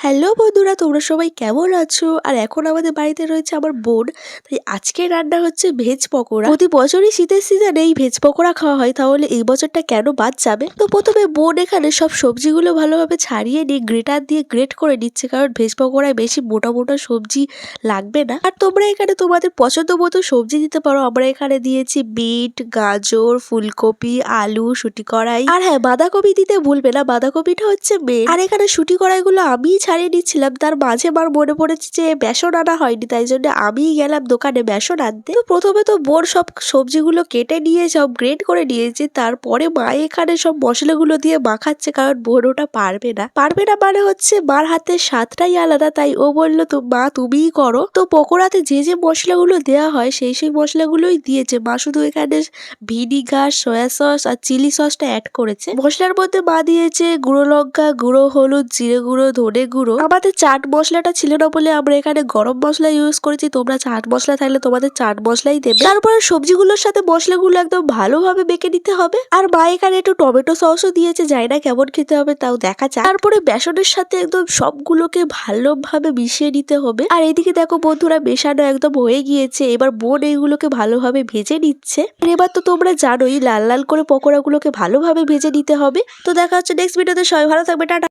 Hello বন্ধুরা, তোমরা সবাই কেমন আছো? আর এখন আমাদের বাড়িতে রয়েছে আমার বোন। তাই আজকে রান্না হচ্ছে ভেজ পকোড়া। প্রতি বছরই শীতের সিজনে এই ভেজ পকোড়া খাওয়া হয়, তাহলে এই বছরটা কেন বাদ যাবে? তো প্রথমে বোন এখানে সব সবজিগুলো ভালোভাবে ছাড়িয়ে নিয়ে গ্রেটার দিয়ে গ্রেট করে নিচ্ছে, কারণ ভেজ পকোড়ায় বেশি মোটা মোটা সবজি লাগবে না। আর তোমরা এখানে তোমাদের পছন্দ মতো সবজি দিতে পারো। আমরা এখানে দিয়েছি বিট, গাজর, ফুলকপি, আলু, শুটি কড়াই, আর হ্যাঁ, বাঁধাকপি দিতে ভুলবে না, বাঁধাকপিটা হচ্ছে মেন। আর এখানে শুটি কড়াইগুলো আমি ছাড়িয়ে নিচ্ছিলাম, তার মাঝে আমার মনে পড়েছে যে বেসন আনা হয়নি, তাই জন্য আমি গেলাম দোকানে বেসন আনতে। তো প্রথমে তো বোর সব সবজিগুলো কেটে নিয়ে সব গ্রেট করে নিয়েছে, তারপরে মা এখানে সব মশলাগুলো দিয়ে মাখাচ্ছে, কারণ বোন ওটা পারবে না মানে হচ্ছে মার হাতের স্বাদটাই আলাদা, তাই ও বললো তো মা তুমিই করো। তো পকোড়াতে যে যে মশলাগুলো দেওয়া হয় সেই মশলাগুলোই দিয়েছে মা, শুধু এখানে ভিনিগার, সয়া সস আর চিলি সসটা অ্যাড করেছে। মশলার মধ্যে মা দিয়েছে গুঁড়ো লঙ্কা, গুঁড়ো হলুদ, জিরে গুঁড়ো, ধনে গুঁড়ো। আমাদের চাট মশলাটা ছিল না বলে আমরা এখানে গরম মশলা ইউজ করেছি, তোমরা চাট মশলা থাকলে তোমাদের চাট মশলাই দেবে। তারপরে সবজিগুলোর সাথে মশলাগুলো একদম ভালোভাবে মেখে নিতে হবে। আর মা এখানে একটু টমেটো সসও দিয়েছে, জানি না কেমন খেতে হবে, তাও দেখা যাক। তারপরে বেসনের সাথে একদম সবগুলোকে ভালোভাবে মিশিয়ে নিতে হবে। আর এদিকে দেখো বন্ধুরা, মেশানো একদম হয়ে গিয়েছে। এবার বোন এইগুলোকে ভালোভাবে ভেজে নিচ্ছে। আর এবার তো তোমরা জানোই লাল লাল করে পকোড়াগুলোকে ভালোভাবে ভেজে নিতে হবে। তো দেখা হচ্ছে নেক্সট ভিডিওতে, সবাই ভালো থাকবে, টাটা।